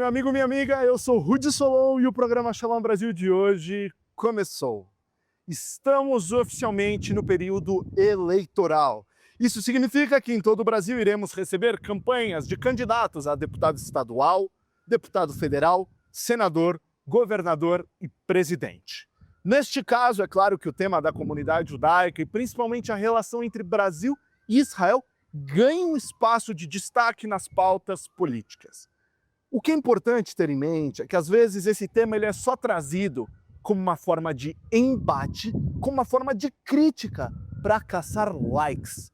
meu amigo, minha amiga, eu sou Rudy Solon e o programa Shalom Brasil de hoje começou. Estamos oficialmente no período eleitoral. Isso significa que em todo o Brasil iremos receber campanhas de candidatos a deputado estadual, deputado federal, senador, governador e presidente. Neste caso, é claro que o tema da comunidade judaica e principalmente a relação entre Brasil e Israel ganha um espaço de destaque nas pautas políticas. O que é importante ter em mente é que às vezes esse tema ele é só trazido como uma forma de embate, como uma forma de crítica para caçar likes.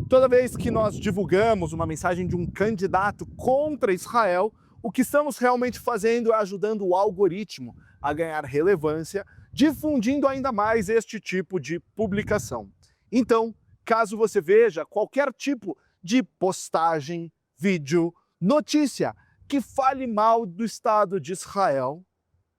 Toda vez que nós divulgamos uma mensagem de um candidato contra Israel, o que estamos realmente fazendo é ajudando o algoritmo a ganhar relevância, difundindo ainda mais este tipo de publicação. Então, caso você veja qualquer tipo de postagem, vídeo, notícia que fale mal do Estado de Israel,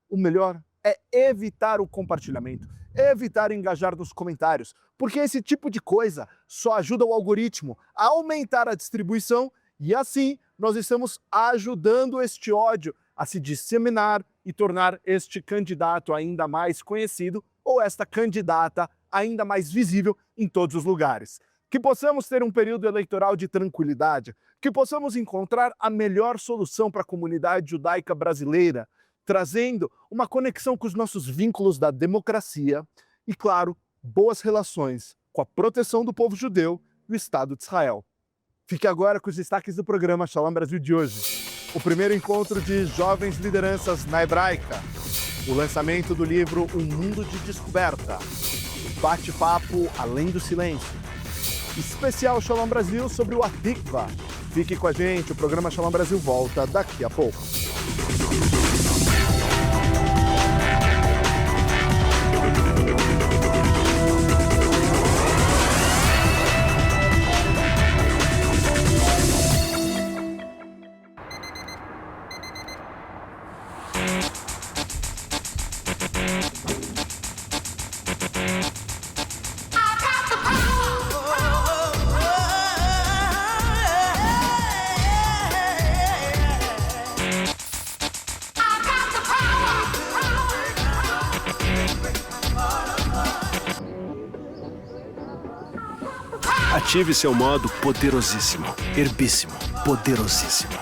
o melhor é evitar o compartilhamento, evitar engajar nos comentários, porque esse tipo de coisa só ajuda o algoritmo a aumentar a distribuição e assim nós estamos ajudando este ódio a se disseminar e tornar este candidato ainda mais conhecido ou esta candidata ainda mais visível em todos os lugares. Que possamos ter um período eleitoral de tranquilidade, que possamos encontrar a melhor solução para a comunidade judaica brasileira, trazendo uma conexão com os nossos vínculos da democracia e, claro, boas relações com a proteção do povo judeu e o Estado de Israel. Fique agora com os destaques do programa Shalom Brasil de hoje. O primeiro encontro de jovens lideranças na hebraica, o lançamento do livro Um Mundo de Descoberta, bate-papo Além do Silêncio, especial Shalom Brasil sobre o Atikva. Fique com a gente, o programa Shalom Brasil volta daqui a pouco. Ative seu modo poderosíssimo, herbíssimo, poderosíssimo.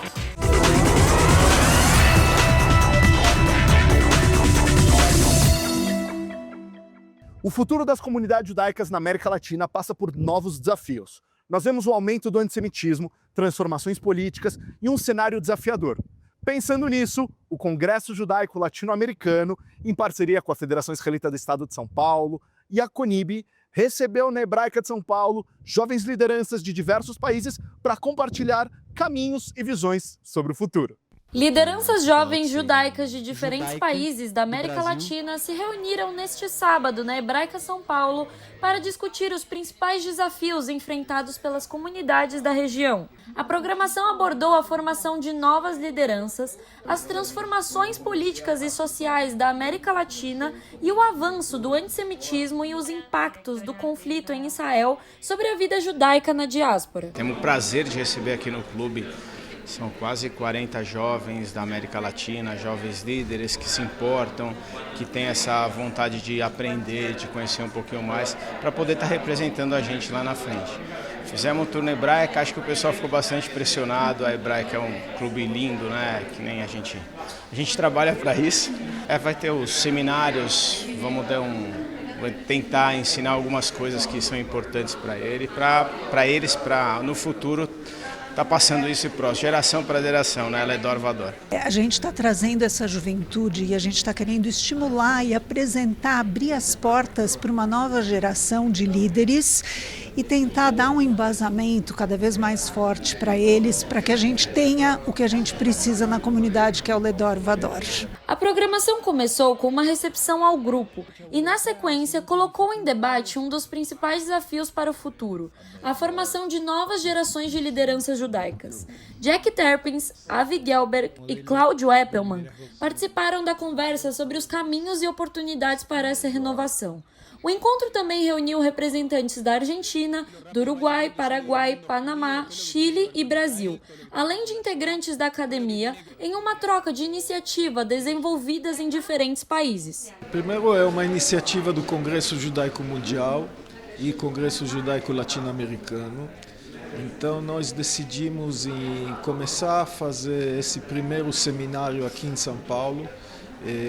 O futuro das comunidades judaicas na América Latina passa por novos desafios. Nós vemos o aumento do antissemitismo, transformações políticas e um cenário desafiador. Pensando nisso, o Congresso Judaico Latino-Americano, em parceria com a Federação Israelita do Estado de São Paulo e a CONIB, recebeu na Hebraica de São Paulo jovens lideranças de diversos países para compartilhar caminhos e visões sobre o futuro. Lideranças jovens judaicas de diferentes países da América Latina se reuniram neste sábado na Hebraica São Paulo para discutir os principais desafios enfrentados pelas comunidades da região. A programação abordou a formação de novas lideranças, as transformações políticas e sociais da América Latina e o avanço do antissemitismo e os impactos do conflito em Israel sobre a vida judaica na diáspora. Temos o prazer de receber aqui no clube. São quase 40 jovens da América Latina, jovens líderes que se importam, que têm essa vontade de aprender, de conhecer um pouquinho mais, para poder estar representando a gente lá na frente. Fizemos um tour na Hebraica, acho que o pessoal ficou bastante impressionado. A Hebraica é um clube lindo, né? Que nem a gente trabalha para isso. Vai ter os seminários, vamos tentar ensinar algumas coisas que são importantes para eles, para no futuro está passando isso próximo, geração para geração, né? Ledor Vador. A gente está trazendo essa juventude e a gente está querendo estimular e apresentar, abrir as portas para uma nova geração de líderes e tentar dar um embasamento cada vez mais forte para eles, para que a gente tenha o que a gente precisa na comunidade, que é o Ledor Vador. A programação começou com uma recepção ao grupo e, na sequência, colocou em debate um dos principais desafios para o futuro, a formação de novas gerações de lideranças judaicas. Jack Terpins, Avi Gelberg e Cláudio Eppelman participaram da conversa sobre os caminhos e oportunidades para essa renovação. O encontro também reuniu representantes da Argentina, do Uruguai, Paraguai, Panamá, Chile e Brasil, além de integrantes da academia, em uma troca de iniciativa desenvolvidas em diferentes países. Primeiro é uma iniciativa do Congresso Judaico Mundial e Congresso Judaico Latino-Americano. Então nós decidimos em começar a fazer esse primeiro seminário aqui em São Paulo,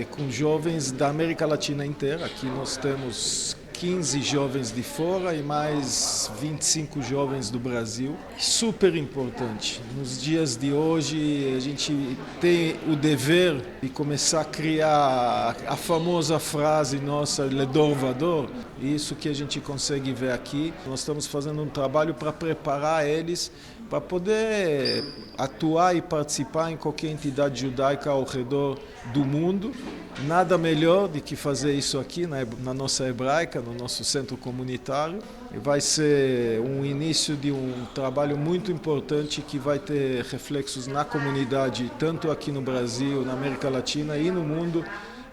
com jovens da América Latina inteira. Aqui nós temos 15 jovens de fora e mais 25 jovens do Brasil. Super importante. Nos dias de hoje a gente tem o dever de começar a criar a famosa frase nossa, Le Dorvador. Isso que a gente consegue ver aqui. Nós estamos fazendo um trabalho para preparar eles para poder atuar e participar em qualquer entidade judaica ao redor do mundo. Nada melhor do que fazer isso aqui na nossa hebraica, no nosso centro comunitário. E vai ser um início de um trabalho muito importante que vai ter reflexos na comunidade, tanto aqui no Brasil, na América Latina e no mundo,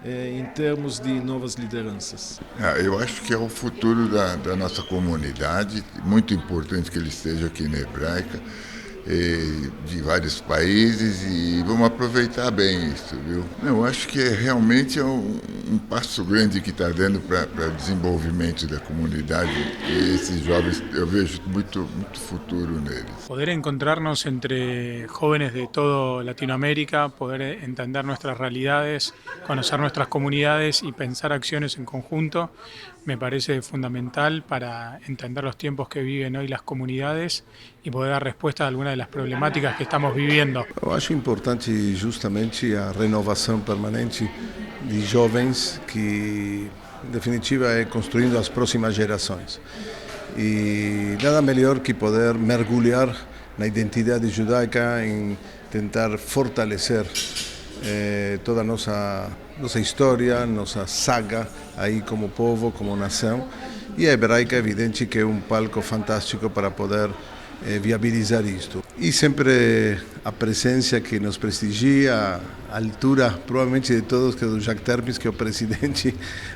em termos de novas lideranças. Eu acho que é o futuro da nossa comunidade, muito importante que ele esteja aqui na hebraica, de vários países, e vamos aproveitar bem isso, viu? Eu acho que realmente é um passo grande que está dando para o desenvolvimento da comunidade, e esses jovens eu vejo muito futuro neles. Poder encontrarnos entre jóvenes de toda Latinoamérica, poder entender nuestras realidades, conocer nuestras comunidades y pensar acciones en conjunto, me parece fundamental para entender los tiempos que viven hoy las comunidades y poder dar respuesta a algunas de las problemáticas que estamos viviendo. Eu acho importante justamente a renovação permanente de jovens que, em definitiva, é construindo as próximas gerações. E nada melhor que poder mergulhar na identidade judaica, em tentar fortalecer toda a nossa história, nossa saga aí como povo, como nação. E a hebraica é evidente que é um palco fantástico para poder viabilizar isto. E sempre a presença que nos prestigia, a altura provavelmente de todos, que é do Jack Terpins, que é o presidente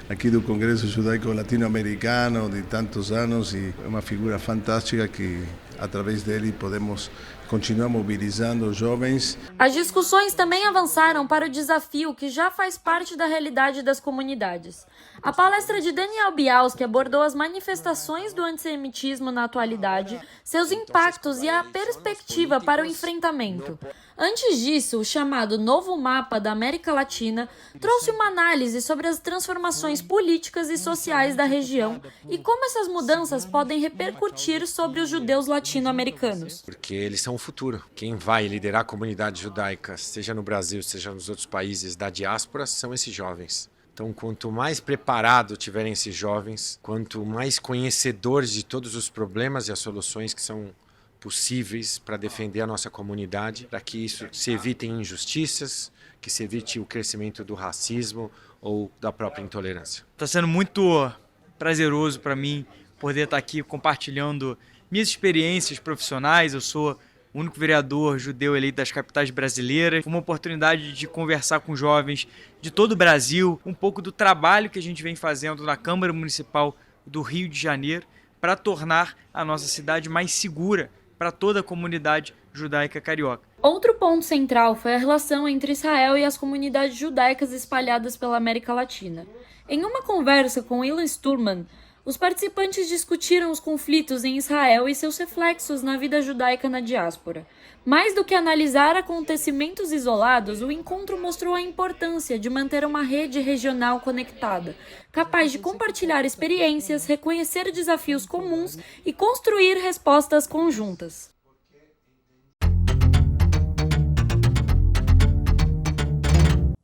aqui do Congresso Judaico Latino-Americano de tantos anos, e é uma figura fantástica que, através dele, podemos continuar mobilizando os jovens. As discussões também avançaram para o desafio que já faz parte da realidade das comunidades. A palestra de Daniel Bialski abordou as manifestações do antissemitismo na atualidade, seus impactos e a perspectiva para o enfrentamento. Antes disso, o chamado Novo Mapa da América Latina trouxe uma análise sobre as transformações políticas e sociais da região e como essas mudanças podem repercutir sobre os judeus latino-americanos. Porque eles são o futuro. Quem vai liderar a comunidade judaica, seja no Brasil, seja nos outros países da diáspora, são esses jovens. Então, quanto mais preparado tiverem esses jovens, quanto mais conhecedores de todos os problemas e as soluções que são possíveis para defender a nossa comunidade, para que isso se evitem injustiças, que se evite o crescimento do racismo ou da própria intolerância. Está sendo muito prazeroso para mim poder estar aqui compartilhando minhas experiências profissionais. Eu sou o único vereador judeu eleito das capitais brasileiras. Foi uma oportunidade de conversar com jovens de todo o Brasil, um pouco do trabalho que a gente vem fazendo na Câmara Municipal do Rio de Janeiro para tornar a nossa cidade mais segura para toda a comunidade judaica carioca. Outro ponto central foi a relação entre Israel e as comunidades judaicas espalhadas pela América Latina. Em uma conversa com Ilan Sturman, os participantes discutiram os conflitos em Israel e seus reflexos na vida judaica na diáspora. Mais do que analisar acontecimentos isolados, o encontro mostrou a importância de manter uma rede regional conectada, capaz de compartilhar experiências, reconhecer desafios comuns e construir respostas conjuntas.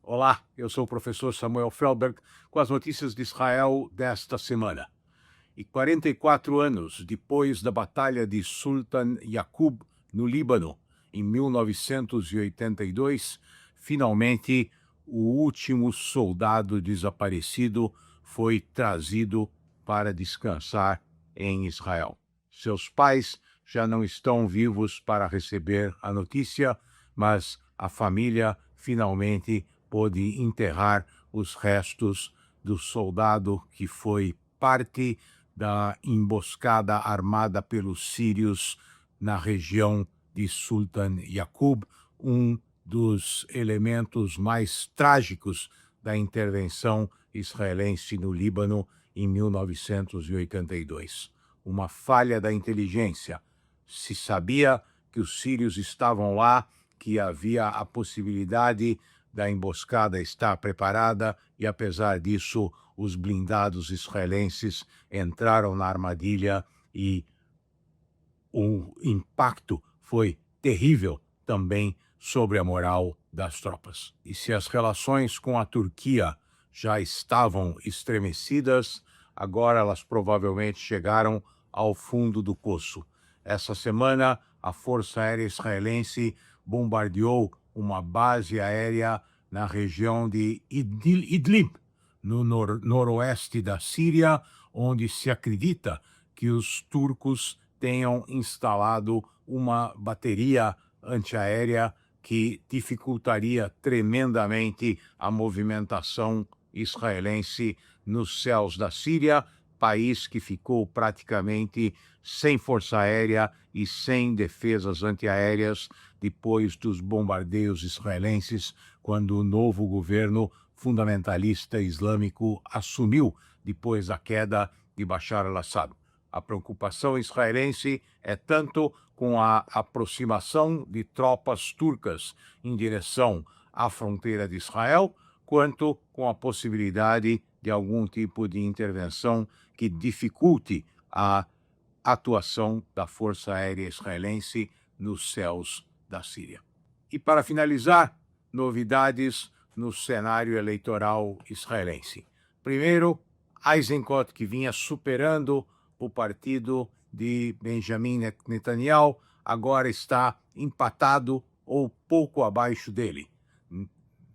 Olá, eu sou o professor Samuel Felberg com as notícias de Israel desta semana. E 44 anos depois da Batalha de Sultan Yaqub, no Líbano, em 1982, finalmente o último soldado desaparecido foi trazido para descansar em Israel. Seus pais já não estão vivos para receber a notícia, mas a família finalmente pôde enterrar os restos do soldado que foi parte da emboscada armada pelos sírios na região de Sultan Yaqub, um dos elementos mais trágicos da intervenção israelense no Líbano em 1982. Uma falha da inteligência. Se sabia que os sírios estavam lá, que havia a possibilidade da emboscada estar preparada e, apesar disso, os blindados israelenses entraram na armadilha e o impacto foi terrível também sobre a moral das tropas. E se as relações com a Turquia já estavam estremecidas, agora elas provavelmente chegaram ao fundo do poço. Essa semana, a Força Aérea Israelense bombardeou uma base aérea na região de Idlib, no noroeste da Síria, onde se acredita que os turcos tenham instalado uma bateria antiaérea que dificultaria tremendamente a movimentação israelense nos céus da Síria, país que ficou praticamente sem força aérea e sem defesas antiaéreas depois dos bombardeios israelenses, quando o novo governo fundamentalista islâmico assumiu depois da queda de Bashar al-Assad. A preocupação israelense é tanto com a aproximação de tropas turcas em direção à fronteira de Israel, quanto com a possibilidade de algum tipo de intervenção que dificulte a atuação da Força Aérea Israelense nos céus da Síria. E para finalizar, novidades no cenário eleitoral israelense. Primeiro, Eisenkot, que vinha superando o partido de Benjamin Netanyahu, agora está empatado ou pouco abaixo dele.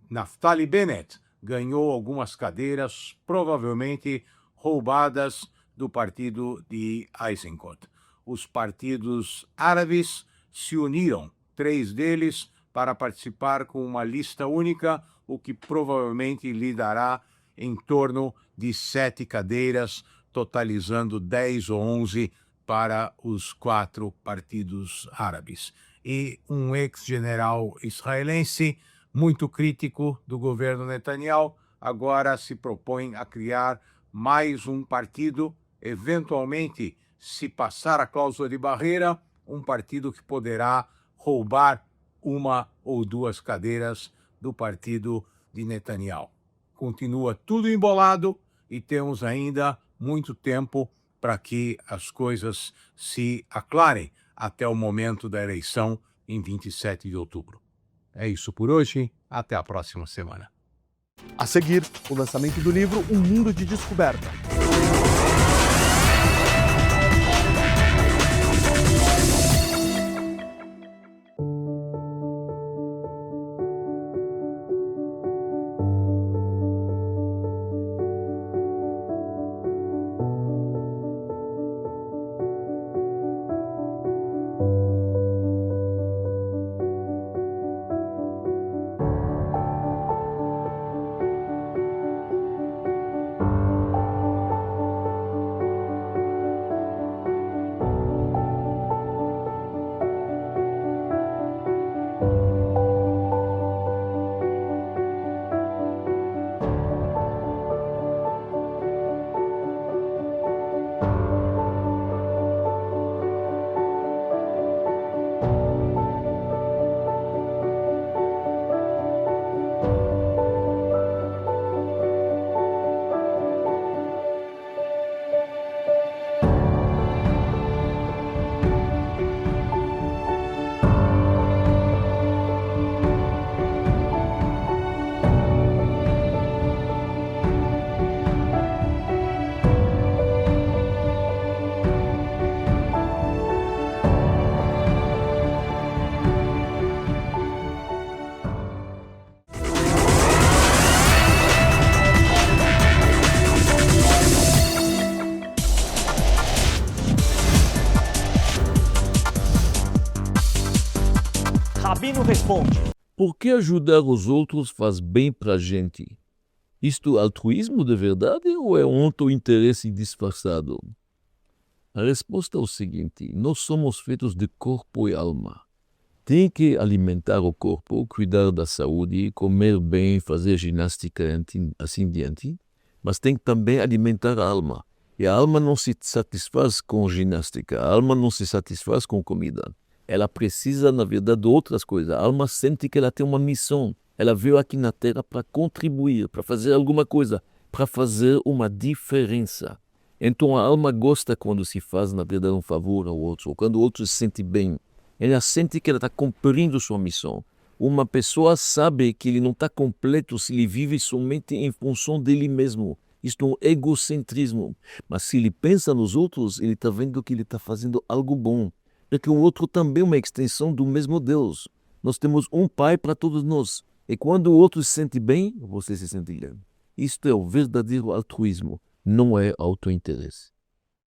Naftali Bennett ganhou algumas cadeiras, provavelmente roubadas do partido de Eisenkot. Os partidos árabes se uniram, 3 deles, para participar com uma lista única, o que provavelmente lhe dará em torno de 7 cadeiras, totalizando 10 ou 11 para os 4 partidos árabes. E um ex-general israelense, muito crítico do governo Netanyahu, agora se propõe a criar mais um partido, eventualmente, se passar a cláusula de barreira, um partido que poderá roubar 1 ou 2 cadeiras do partido de Netanyahu. Continua tudo embolado e temos ainda muito tempo para que as coisas se aclarem até o momento da eleição em 27 de outubro. É isso por hoje. Até a próxima semana. A seguir, o lançamento do livro Um Mundo de Descoberta. Rabino responde: por que ajudar os outros faz bem pra gente? Isto é altruísmo de verdade ou é um auto-interesse disfarçado? A resposta é o seguinte: nós somos feitos de corpo e alma. Tem que alimentar o corpo, cuidar da saúde, comer bem, fazer ginástica, assim diante, mas tem que também alimentar a alma. E a alma não se satisfaz com ginástica, a alma não se satisfaz com comida. Ela precisa, na verdade, de outras coisas. A alma sente que ela tem uma missão. Ela veio aqui na Terra para contribuir, para fazer alguma coisa, para fazer uma diferença. Então a alma gosta quando se faz, na verdade, um favor ao outro, ou quando o outro se sente bem. Ela sente que ela está cumprindo sua missão. Uma pessoa sabe que ele não está completo se ele vive somente em função dele mesmo. Isto é um egocentrismo. Mas se ele pensa nos outros, ele está vendo que ele está fazendo algo bom. Porque o outro também é uma extensão do mesmo Deus. Nós temos um Pai para todos nós. E quando o outro se sente bem, você se sente bem. Isto é o verdadeiro altruísmo, não é autointeresse.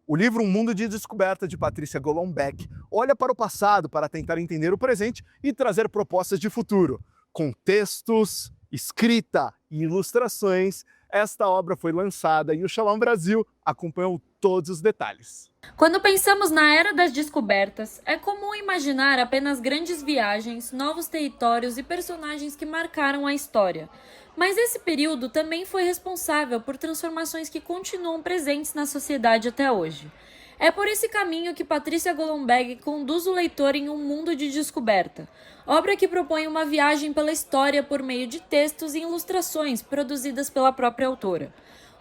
O livro Um Mundo de Descoberta, de Patrícia Golombek, olha para o passado para tentar entender o presente e trazer propostas de futuro. Com textos, escrita e ilustrações, esta obra foi lançada e o Shalom Brasil acompanhou todos os detalhes. Quando pensamos na Era das Descobertas, é comum imaginar apenas grandes viagens, novos territórios e personagens que marcaram a história. Mas esse período também foi responsável por transformações que continuam presentes na sociedade até hoje. É por esse caminho que Patrícia Golombek conduz o leitor em Um Mundo de Descoberta, obra que propõe uma viagem pela história por meio de textos e ilustrações produzidas pela própria autora.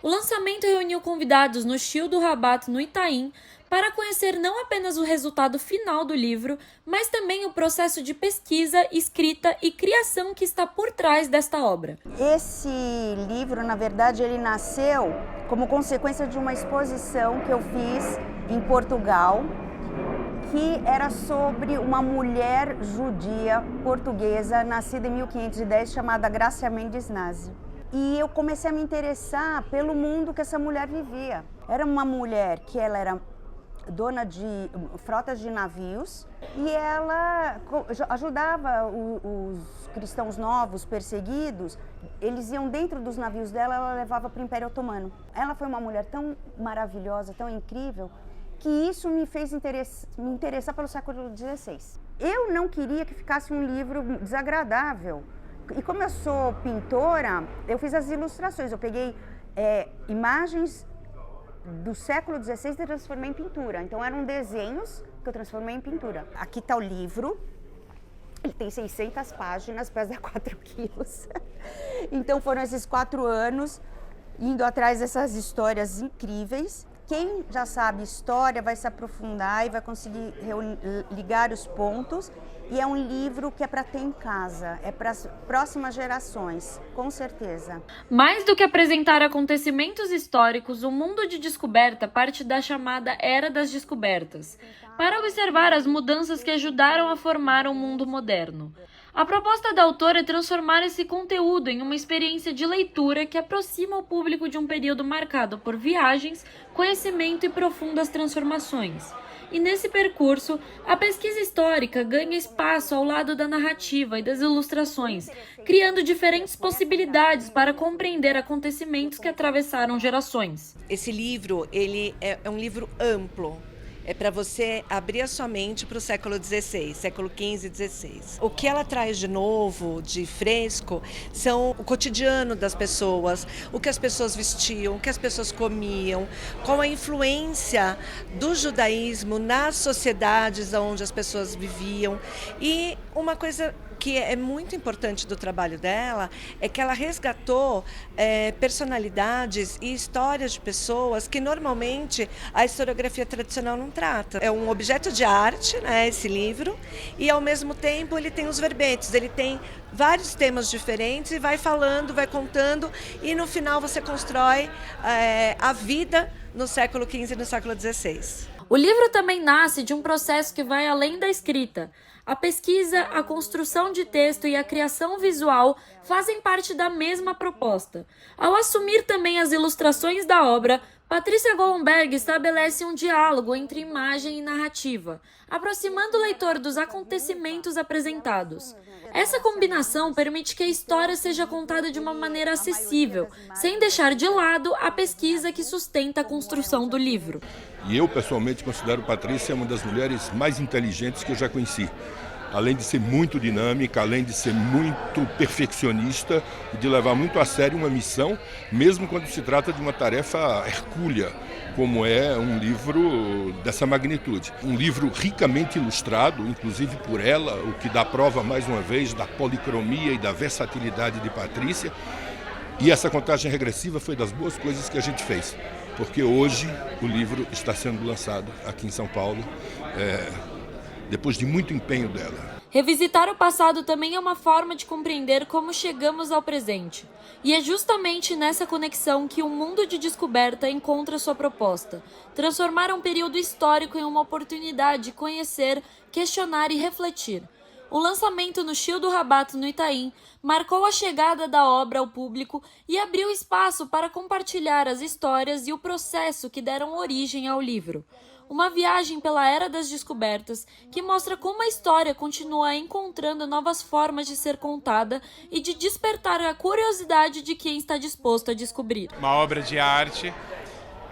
O lançamento reuniu convidados no Shil do Rabat, no Itaim, para conhecer não apenas o resultado final do livro, mas também o processo de pesquisa, escrita e criação que está por trás desta obra. Esse livro, na verdade, ele nasceu como consequência de uma exposição que eu fiz em Portugal, que era sobre uma mulher judia portuguesa, nascida em 1510, chamada Grácia Mendes Nazi. E eu comecei a me interessar pelo mundo que essa mulher vivia. Era uma mulher que ela era dona de frotas de navios e ela ajudava os cristãos novos, perseguidos. Eles iam dentro dos navios dela, ela levava para o Império Otomano. Ela foi uma mulher tão maravilhosa, tão incrível, que isso me fez me interessar pelo século XVI. Eu não queria que ficasse um livro desagradável. E como eu sou pintora, eu fiz as ilustrações. Eu peguei imagens do século XVI e transformei em pintura. Então eram desenhos que eu transformei em pintura. Aqui está o livro. Ele tem 600 páginas, pesa 4 quilos. Então foram esses 4 anos indo atrás dessas histórias incríveis. Quem já sabe história vai se aprofundar e vai conseguir ligar os pontos. E é um livro que é para ter em casa, é para as próximas gerações, com certeza. Mais do que apresentar acontecimentos históricos, O Mundo de Descoberta parte da chamada Era das Descobertas, para observar as mudanças que ajudaram a formar o mundo moderno. A proposta da autora é transformar esse conteúdo em uma experiência de leitura que aproxima o público de um período marcado por viagens, conhecimento e profundas transformações. E nesse percurso, a pesquisa histórica ganha espaço ao lado da narrativa e das ilustrações, criando diferentes possibilidades para compreender acontecimentos que atravessaram gerações. Esse livro, ele é um livro amplo. É para você abrir a sua mente para o século XVI, século XV e XVI. O que ela traz de novo, de fresco, são o cotidiano das pessoas, o que as pessoas vestiam, o que as pessoas comiam, qual a influência do judaísmo nas sociedades onde as pessoas viviam. E uma coisa que é muito importante do trabalho dela é que ela resgatou personalidades e histórias de pessoas que normalmente a historiografia tradicional não trata. É um objeto de arte, né, esse livro, e ao mesmo tempo ele tem os verbetes, ele tem vários temas diferentes e vai falando, vai contando, e no final você constrói a vida no século XV e no século XVI. O livro também nasce de um processo que vai além da escrita. A pesquisa, a construção de texto e a criação visual fazem parte da mesma proposta. Ao assumir também as ilustrações da obra, Patrícia Golombek estabelece um diálogo entre imagem e narrativa, aproximando o leitor dos acontecimentos apresentados. Essa combinação permite que a história seja contada de uma maneira acessível, sem deixar de lado a pesquisa que sustenta a construção do livro. E eu, pessoalmente, considero Patrícia uma das mulheres mais inteligentes que eu já conheci. Além de ser muito dinâmica, além de ser muito perfeccionista e de levar muito a sério uma missão, mesmo quando se trata de uma tarefa hercúlea, como é um livro dessa magnitude. Um livro ricamente ilustrado, inclusive por ela, o que dá prova, mais uma vez, da policromia e da versatilidade de Patrícia. E essa contagem regressiva foi das boas coisas que a gente fez, porque hoje o livro está sendo lançado aqui em São Paulo, depois de muito empenho dela. Revisitar o passado também é uma forma de compreender como chegamos ao presente. E é justamente nessa conexão que o Mundo de Descoberta encontra sua proposta: transformar um período histórico em uma oportunidade de conhecer, questionar e refletir. O lançamento no Chio do Rabato, no Itaim, marcou a chegada da obra ao público e abriu espaço para compartilhar as histórias e o processo que deram origem ao livro. Uma viagem pela Era das Descobertas que mostra como a história continua encontrando novas formas de ser contada e de despertar a curiosidade de quem está disposto a descobrir. Uma obra de arte.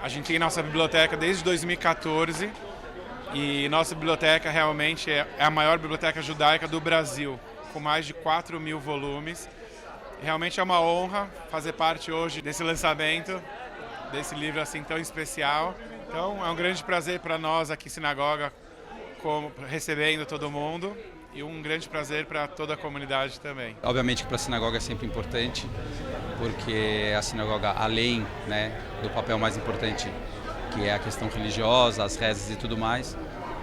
A gente tem nossa biblioteca desde 2014 e nossa biblioteca realmente é a maior biblioteca judaica do Brasil, com mais de 4.000 volumes. Realmente é uma honra fazer parte hoje desse lançamento, desse livro assim tão especial. Então é um grande prazer para nós aqui Sinagoga, recebendo todo mundo, e um grande prazer para toda a comunidade também. Obviamente que para a sinagoga é sempre importante, porque a sinagoga, além, do papel mais importante, que é a questão religiosa, as rezas e tudo mais,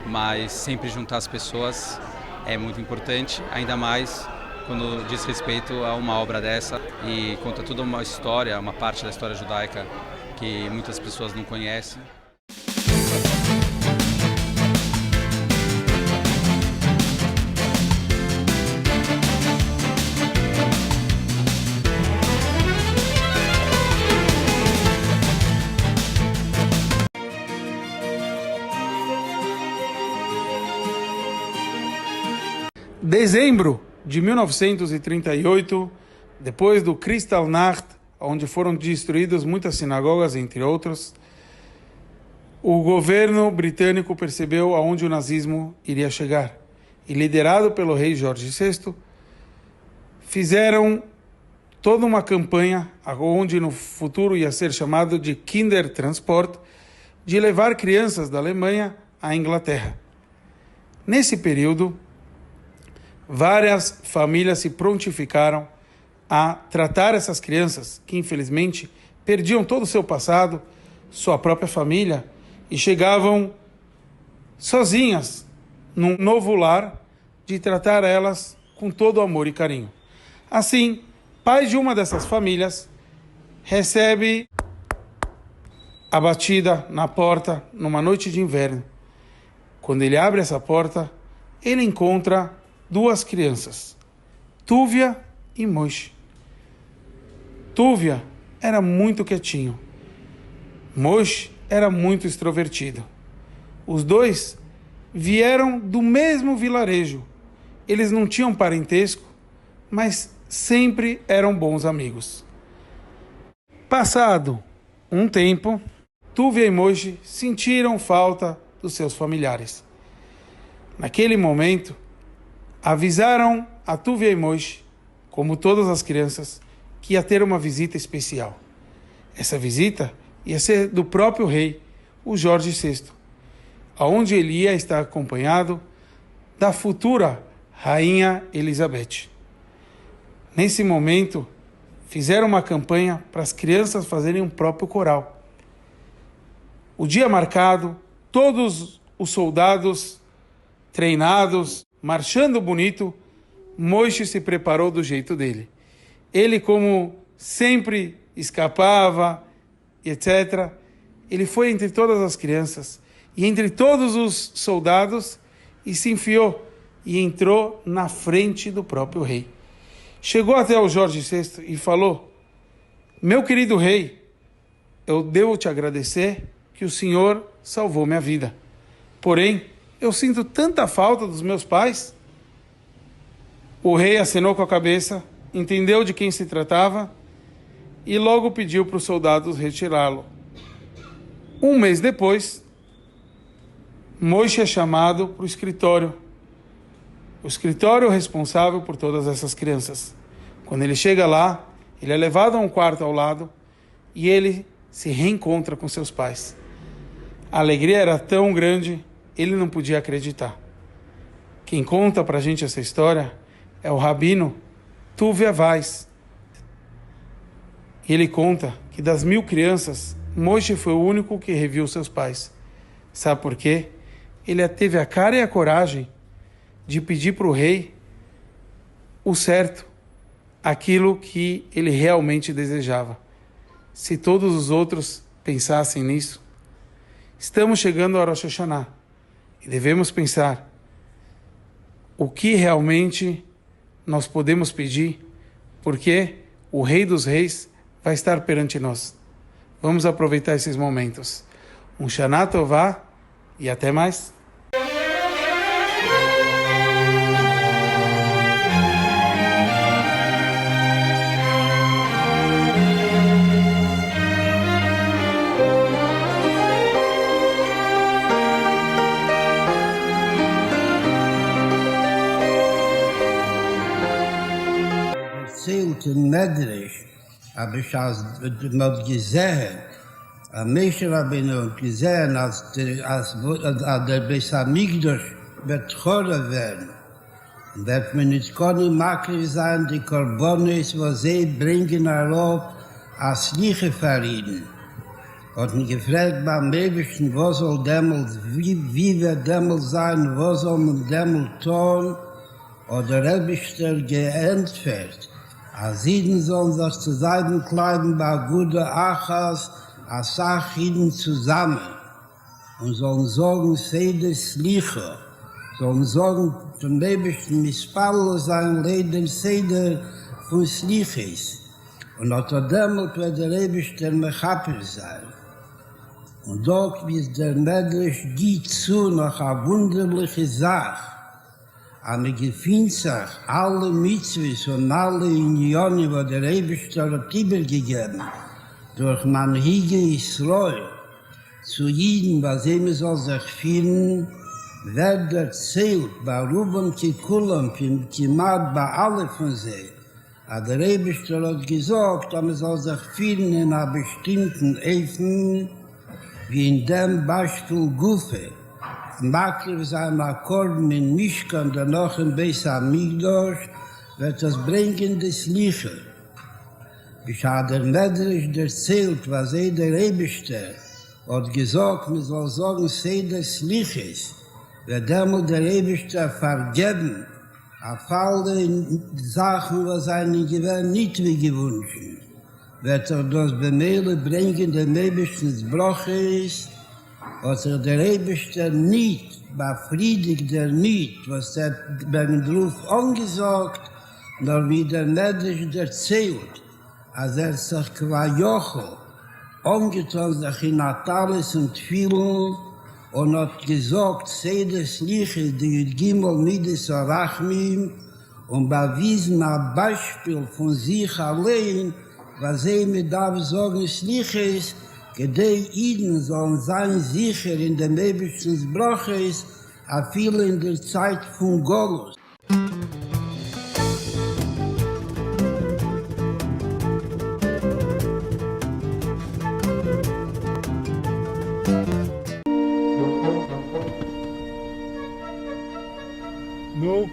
mas sempre juntar as pessoas é muito importante, ainda mais quando diz respeito a uma obra dessa e conta toda uma história, uma parte da história judaica que muitas pessoas não conhecem. Dezembro de 1938, depois do Kristallnacht, onde foram destruídas muitas sinagogas, entre outras, o governo britânico percebeu aonde o nazismo iria chegar. E, liderado pelo rei Jorge VI, fizeram toda uma campanha, onde no futuro ia ser chamado de Kindertransport, de levar crianças da Alemanha à Inglaterra. Nesse período, várias famílias se prontificaram a tratar essas crianças que, infelizmente, perdiam todo o seu passado, sua própria família, e chegavam sozinhas num novo lar, de tratar elas com todo amor e carinho. Assim, pai de uma dessas famílias recebe a batida na porta numa noite de inverno. Quando ele abre essa porta, ele encontra duas crianças, Tuvia e Moshe. Tuvia era muito quietinho. Moshe era muito extrovertido. Os dois vieram do mesmo vilarejo. Eles não tinham parentesco, mas sempre eram bons amigos. Passado um tempo, Tuvia e Moshe sentiram falta dos seus familiares. Naquele momento, avisaram a Tuvia e Moshe, como todas as crianças, que ia ter uma visita especial. Essa visita ia ser do próprio rei, o Jorge VI, aonde ele ia estar acompanhado da futura Rainha Elizabeth. Nesse momento, fizeram uma campanha para as crianças fazerem um próprio coral. O dia marcado, todos os soldados treinados, marchando bonito, Moshe se preparou do jeito dele. Ele, como sempre escapava, etc., ele foi entre todas as crianças e entre todos os soldados e se enfiou e entrou na frente do próprio rei. Chegou até o Jorge VI e falou: meu querido rei, eu devo te agradecer que o Senhor salvou minha vida. Porém, eu sinto tanta falta dos meus pais. O rei acenou com a cabeça, entendeu de quem se tratava e logo pediu para os soldados retirá-lo. Um mês depois, Moshe é chamado para o escritório. O escritório responsável por todas essas crianças. Quando ele chega lá, ele é levado a um quarto ao lado e ele se reencontra com seus pais. A alegria era tão grande, ele não podia acreditar. Quem conta para a gente essa história é o rabino Tuvia Weiss. Ele conta que das 1000 crianças, Moshe foi o único que reviu seus pais. Sabe por quê? Ele teve a cara e a coragem de pedir para o rei o certo, aquilo que ele realmente desejava. Se todos os outros pensassem nisso, estamos chegando a Rosh Hashanah e devemos pensar o que realmente nós podemos pedir, porque o Rei dos Reis vai estar perante nós. Vamos aproveitar esses momentos. Um Shana Tová e até mais. Medrisch, habe ich mal gesehen, Moshe Rabbeinu gesehen, als der Beis Hamikdash wird Chorah werden. Wird man nicht können makriv sein, die Korbonis, wo sie bringen herauf, als Sliche verrieden. Hat mich gefragt beim Ewigsten, wo soll Dämmel, wie wird Dämmel sein, wo soll man Dämmel tun, oder Rebischter geentfert. Als Jiden sollen sich zusammenkleiden bei guten Achas, als Sachjiden zusammen und sollen sagen, Seder Slicha, sollen sagen, zum Ewigsten Mispallo sein Leben Seder von Slichis. Und unter dem wird der Ewigste Mechaper sein. Und dort wird der Medrisch geht zu noch eine wunderliche Sache. Eine Gefinzach, alle Mitzvahs und alle Unionen, die der Eibischter hat übergegeben, durch Manhige Israel, zu Jiden, was sie soll sich fühlen, wird erzählt, bei Ruben Kikulam, Kimat, bei allen von sie. Aber der Eibischter hat gesagt, man soll sich fühlen in einer bestimmten Efen, wie in dem Beispiel Gufe. Makriv sein Akkord mit Mishkan, danach im Beis Hamikdash, wird das bringen des Licher. Bis der Medrisch erzählt, was der Eibischter hat gesagt, man soll sagen, sei des Liches, wird einmal der Eibischter vergeben, auf alle Sachen, was einen gewähren, nicht wie gewünscht. Wird das Bemehle bringen, dem Eibischten Bruches, was der Eibischter nicht, befriedigt nicht, was beim Ruf angesagt, nur wie der Medrisch erzählt, als sich qua Jochel angetan sich in Atalis und Tfilin und hat gesagt, Sedes Liches, die Gimel Midas Arachmim, und bewiesen ein Beispiel von sich allein, was mit darf sagen, Liches, Gedei Iden sollen sein sicher in dem Eibischten Bruches, a viel in der Zeit von Golus. No.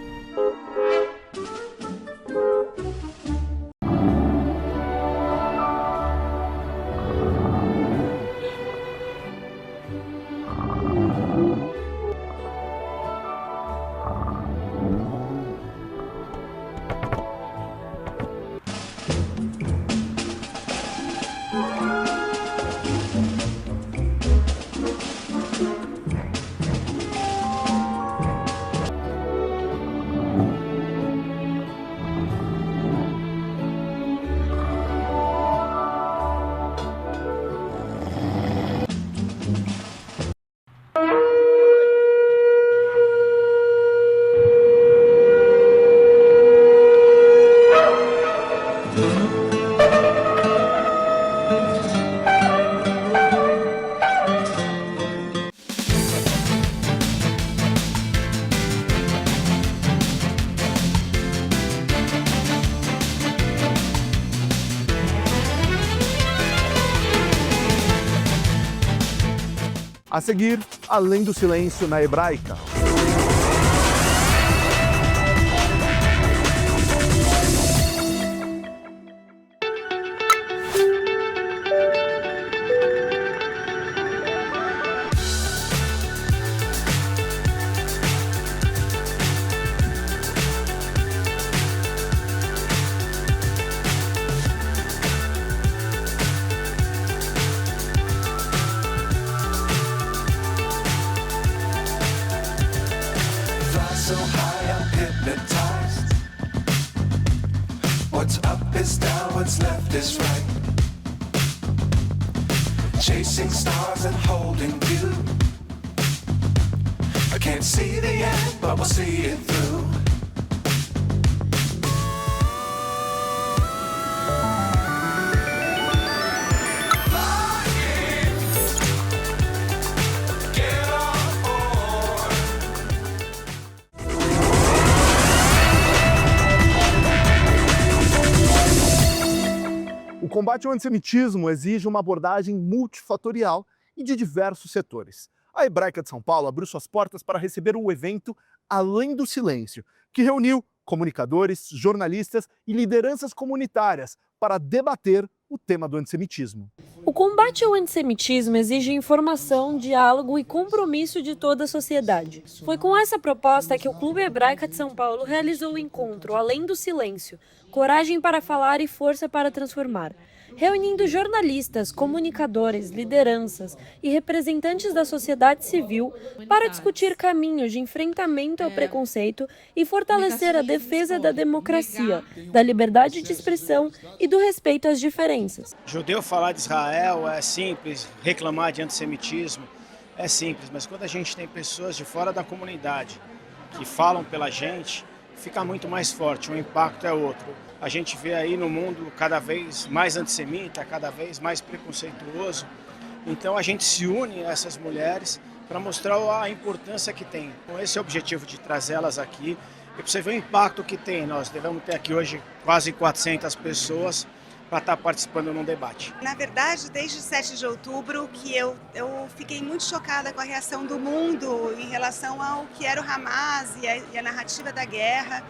A seguir, Além do Silêncio na Hebraica. So high I'm hypnotized. What's up is down, what's left is right. Chasing stars and holding you. I can't see the end, but we'll see it through. O combate ao antissemitismo exige uma abordagem multifatorial e de diversos setores. A Hebraica de São Paulo abriu suas portas para receber o evento Além do Silêncio, que reuniu comunicadores, jornalistas e lideranças comunitárias para debater o tema do antissemitismo. O combate ao antissemitismo exige informação, diálogo e compromisso de toda a sociedade. Foi com essa proposta que o Clube Hebraica de São Paulo realizou o encontro Além do Silêncio, Coragem para Falar e Força para Transformar, reunindo jornalistas, comunicadores, lideranças e representantes da sociedade civil para discutir caminhos de enfrentamento ao preconceito e fortalecer a defesa da democracia, da liberdade de expressão e do respeito às diferenças. Judeu falar de Israel é simples, reclamar de antissemitismo é simples, mas quando a gente tem pessoas de fora da comunidade que falam pela gente, fica muito mais forte, o impacto é outro. A gente vê aí no mundo cada vez mais antissemita, cada vez mais preconceituoso. Então a gente se une a essas mulheres para mostrar a importância que tem. Então, esse é o objetivo de trazê-las aqui. E para você ver o impacto que tem, nós devemos ter aqui hoje quase 400 pessoas para estar participando num debate. Na verdade, desde 7 de outubro que eu fiquei muito chocada com a reação do mundo em relação ao que era o Hamas e a narrativa da guerra.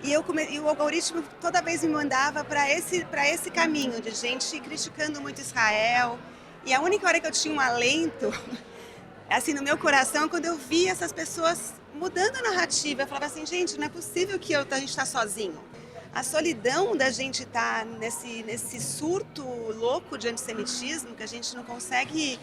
E o algoritmo toda vez me mandava para esse caminho de gente criticando muito Israel. E a única hora que eu tinha um alento, assim, no meu coração, quando eu via essas pessoas mudando a narrativa. Eu falava assim, gente, não é possível que a gente está sozinho. A solidão da gente estar nesse surto louco de antissemitismo, que a gente não consegue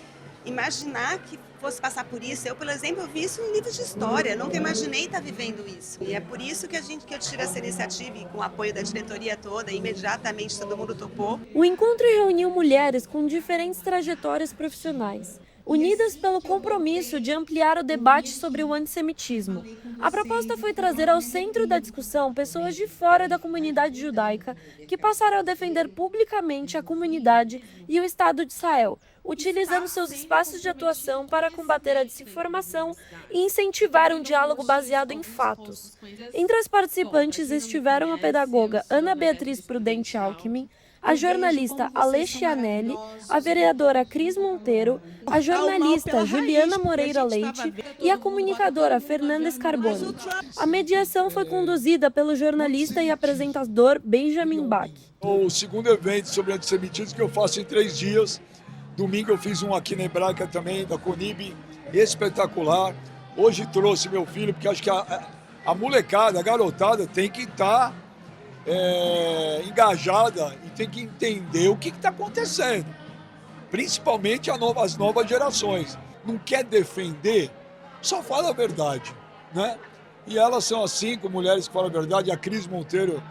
imaginar que fosse passar por isso. Eu, por exemplo, vi isso em livros de história, nunca imaginei estar vivendo isso. E é por isso que eu tive essa iniciativa e com o apoio da diretoria toda, imediatamente todo mundo topou. O encontro reuniu mulheres com diferentes trajetórias profissionais, unidas pelo compromisso de ampliar o debate sobre o antissemitismo. A proposta foi trazer ao centro da discussão pessoas de fora da comunidade judaica que passaram a defender publicamente a comunidade e o Estado de Israel, utilizando seus espaços de atuação para combater a desinformação e incentivar um diálogo baseado em fatos. Entre as participantes estiveram a pedagoga Ana Beatriz Prudente Alckmin, a jornalista Alexia Anelli, a vereadora Cris Monteiro, a jornalista Juliana Moreira Leite e a comunicadora Fernanda Scarboni. A mediação foi conduzida pelo jornalista e apresentador Benjamin Bach. O segundo evento sobre antissemitismo que eu faço em 3 dias. Domingo eu fiz um aqui na Hebraica também, da Conib, espetacular. Hoje trouxe meu filho, porque acho que a molecada, a garotada tem que estar engajada e tem que entender o que está acontecendo. Principalmente as novas gerações. Não quer defender, só fala a verdade, né? E elas são assim, com mulheres que falam a verdade. A Cris Monteiro,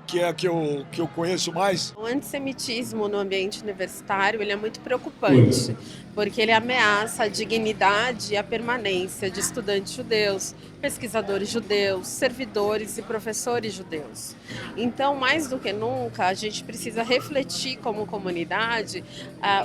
que é a que eu conheço mais. O antissemitismo no ambiente universitário ele é muito preocupante, porque ele ameaça a dignidade e a permanência de estudantes judeus, pesquisadores judeus, servidores e professores judeus. Então, mais do que nunca, a gente precisa refletir como comunidade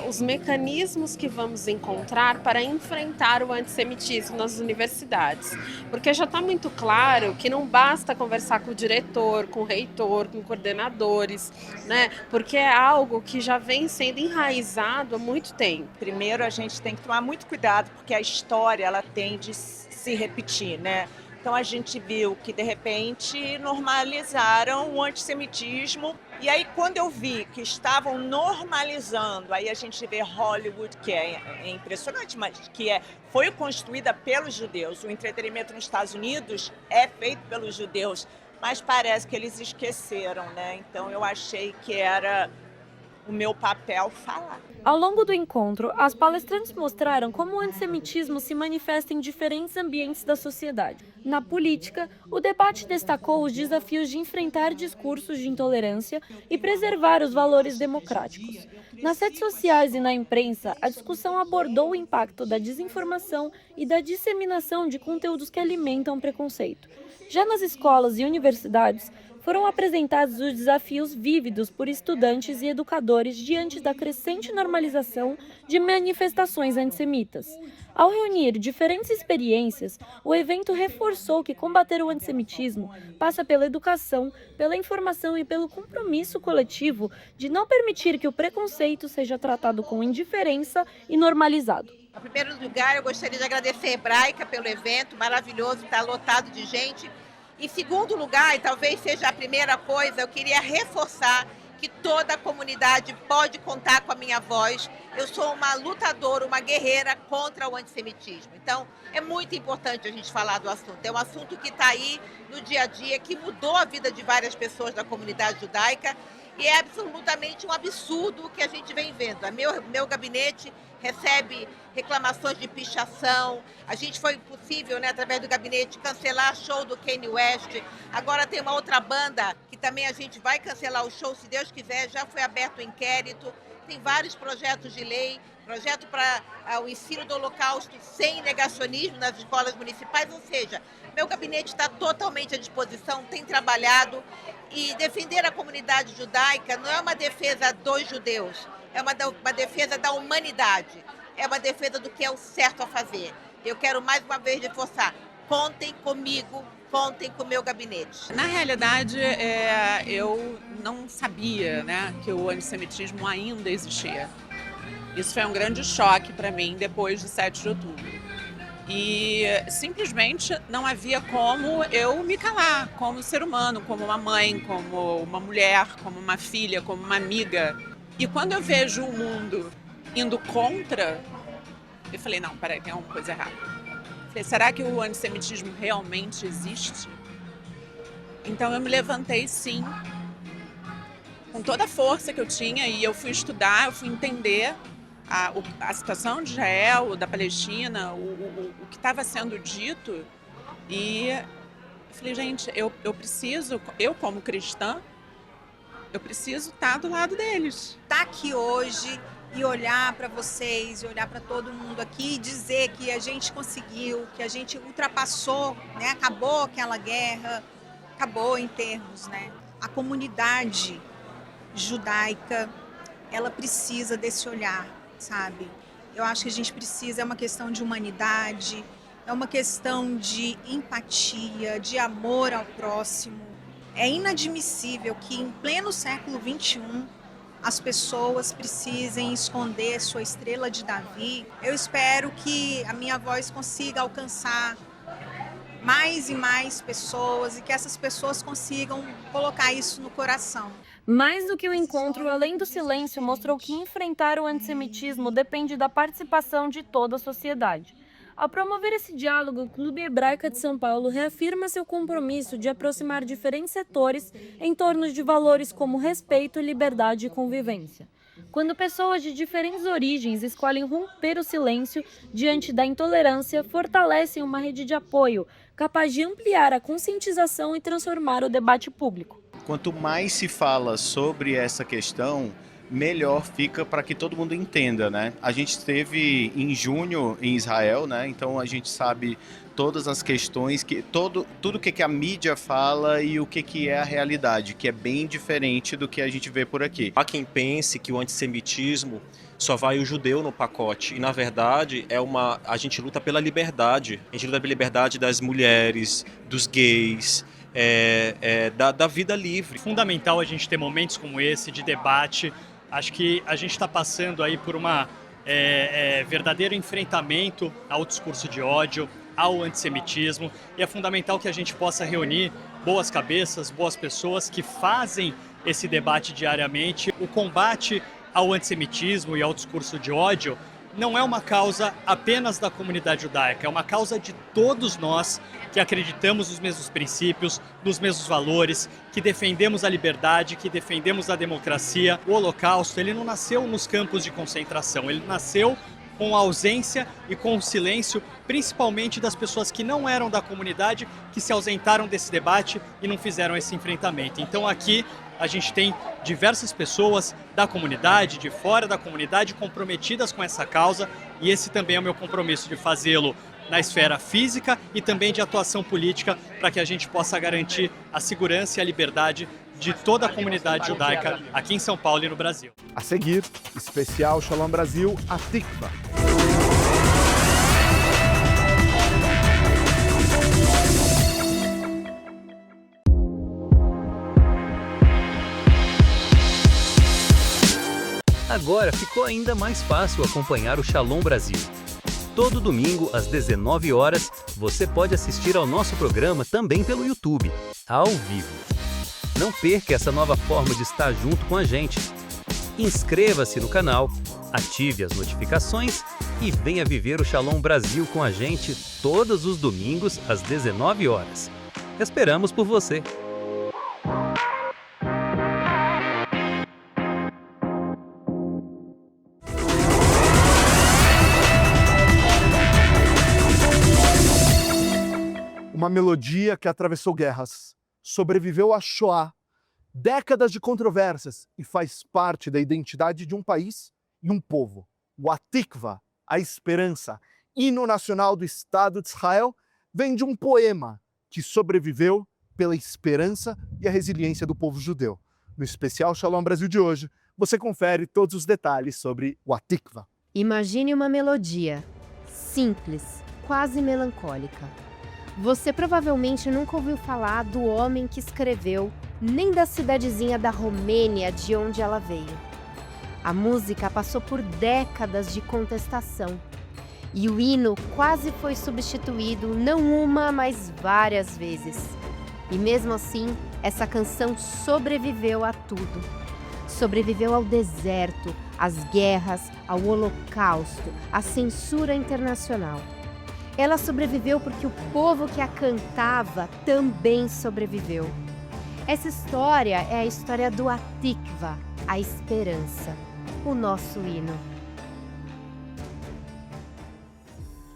os mecanismos que vamos encontrar para enfrentar o antissemitismo nas universidades. Porque já está muito claro que não basta conversar com o diretor, com o reitor, com coordenadores, né? Porque é algo que já vem sendo enraizado há muito tempo. Primeiro, a gente tem que tomar muito cuidado, porque a história ela tende a se repetir, né? Então a gente viu que, de repente, normalizaram o antissemitismo. E aí, quando eu vi que estavam normalizando, aí a gente vê Hollywood, que é impressionante, mas que foi construída pelos judeus. O entretenimento nos Estados Unidos é feito pelos judeus, mas parece que eles esqueceram, né? Então eu achei que era o meu papel falar. Ao longo do encontro, as palestrantes mostraram como o antissemitismo se manifesta em diferentes ambientes da sociedade. Na política, o debate destacou os desafios de enfrentar discursos de intolerância e preservar os valores democráticos. Nas redes sociais e na imprensa, a discussão abordou o impacto da desinformação e da disseminação de conteúdos que alimentam preconceito. Já nas escolas e universidades, foram apresentados os desafios vívidos por estudantes e educadores diante da crescente normalização de manifestações antissemitas. Ao reunir diferentes experiências, o evento reforçou que combater o antissemitismo passa pela educação, pela informação e pelo compromisso coletivo de não permitir que o preconceito seja tratado com indiferença e normalizado. Em primeiro lugar, eu gostaria de agradecer a Hebraica pelo evento maravilhoso, está lotado de gente. Em segundo lugar, e talvez seja a primeira coisa, eu queria reforçar que toda a comunidade pode contar com a minha voz. Eu sou uma lutadora, uma guerreira contra o antissemitismo. Então, é muito importante a gente falar do assunto. É um assunto que está aí no dia a dia, que mudou a vida de várias pessoas da comunidade judaica e é absolutamente um absurdo o que a gente vem vendo. Meu gabinete recebe reclamações de pichação. A gente foi possível, né, através do gabinete, cancelar show do Kanye West. Agora tem uma outra banda que também a gente vai cancelar o show, se Deus quiser. Já foi aberto o inquérito. Tem vários projetos de lei, projeto para o ensino do Holocausto sem negacionismo nas escolas municipais. Ou seja, meu gabinete está totalmente à disposição, tem trabalhado. E defender a comunidade judaica não é uma defesa dos judeus, é uma defesa da humanidade, é uma defesa do que é o certo a fazer. Eu quero mais uma vez reforçar, contem comigo, contem com o meu gabinete. Na realidade, eu não sabia, né, que o antissemitismo ainda existia. Isso foi um grande choque para mim depois de 7 de outubro. E simplesmente não havia como eu me calar como ser humano, como uma mãe, como uma mulher, como uma filha, como uma amiga. E quando eu vejo o mundo indo contra, eu falei, não, peraí, tem alguma coisa errada. Falei, será que o antissemitismo realmente existe? Então eu me levantei, sim, com toda a força que eu tinha, e eu fui estudar, eu fui entender a situação de Israel, da Palestina, o que estava sendo dito. E eu falei, gente, eu preciso, eu como cristã, eu preciso estar do lado deles. Estar aqui hoje e olhar para vocês, e olhar para todo mundo aqui e dizer que a gente conseguiu, que a gente ultrapassou, né? Acabou aquela guerra, acabou em termos, né? A comunidade judaica, ela precisa desse olhar, sabe? Eu acho que a gente precisa, é uma questão de humanidade, é uma questão de empatia, de amor ao próximo. É inadmissível que em pleno século XXI as pessoas precisem esconder sua estrela de Davi. Eu espero que a minha voz consiga alcançar mais e mais pessoas e que essas pessoas consigam colocar isso no coração. Mais do que o encontro, além do silêncio, mostrou que enfrentar o antissemitismo depende da participação de toda a sociedade. Ao promover esse diálogo, o Clube Hebraica de São Paulo reafirma seu compromisso de aproximar diferentes setores em torno de valores como respeito, liberdade e convivência. Quando pessoas de diferentes origens escolhem romper o silêncio diante da intolerância, fortalecem uma rede de apoio capaz de ampliar a conscientização e transformar o debate público. Quanto mais se fala sobre essa questão, melhor fica para que todo mundo entenda, né? A gente esteve em junho em Israel, né? Então a gente sabe todas as questões, tudo que a mídia fala e o que é a realidade, que é bem diferente do que a gente vê por aqui. Há quem pense que o antissemitismo só vai o judeu no pacote, e na verdade a gente luta pela liberdade. A gente luta pela liberdade das mulheres, dos gays, da vida livre. Fundamental a gente ter momentos como esse de debate. Acho que a gente está passando aí por uma verdadeiro enfrentamento ao discurso de ódio, ao antissemitismo, e é fundamental que a gente possa reunir boas cabeças, boas pessoas que fazem esse debate diariamente. O combate ao antissemitismo e ao discurso de ódio não é uma causa apenas da comunidade judaica, é uma causa de todos nós que acreditamos nos mesmos princípios, nos mesmos valores, que defendemos a liberdade, que defendemos a democracia. O Holocausto, ele não nasceu nos campos de concentração, ele nasceu com a ausência e com o silêncio, principalmente das pessoas que não eram da comunidade, que se ausentaram desse debate e não fizeram esse enfrentamento. Então aqui a gente tem diversas pessoas da comunidade, de fora da comunidade, comprometidas com essa causa, e esse também é o meu compromisso de fazê-lo na esfera física e também de atuação política, para que a gente possa garantir a segurança e a liberdade de toda a comunidade judaica aqui em São Paulo e no Brasil. A seguir, especial Shalom Brasil, a Tikva. Agora ficou ainda mais fácil acompanhar o Shalom Brasil. Todo domingo, às 19 horas, você pode assistir ao nosso programa também pelo YouTube, ao vivo. Não perca essa nova forma de estar junto com a gente. Inscreva-se no canal, ative as notificações e venha viver o Shalom Brasil com a gente todos os domingos, às 19 horas. Esperamos por você! Uma melodia que atravessou guerras, sobreviveu à Shoah, décadas de controvérsias e faz parte da identidade de um país e um povo. O Atikva, a esperança, hino nacional do Estado de Israel, vem de um poema que sobreviveu pela esperança e a resiliência do povo judeu. No especial Shalom Brasil de hoje, você confere todos os detalhes sobre o Atikva. Imagine uma melodia simples, quase melancólica. Você provavelmente nunca ouviu falar do homem que escreveu, nem da cidadezinha da Romênia de onde ela veio. A música passou por décadas de contestação e o hino quase foi substituído não uma, mas várias vezes. E mesmo assim, essa canção sobreviveu a tudo. Sobreviveu ao deserto, às guerras, ao Holocausto, à censura internacional. Ela sobreviveu porque o povo que a cantava também sobreviveu. Essa história é a história do Atikva, a esperança, o nosso hino.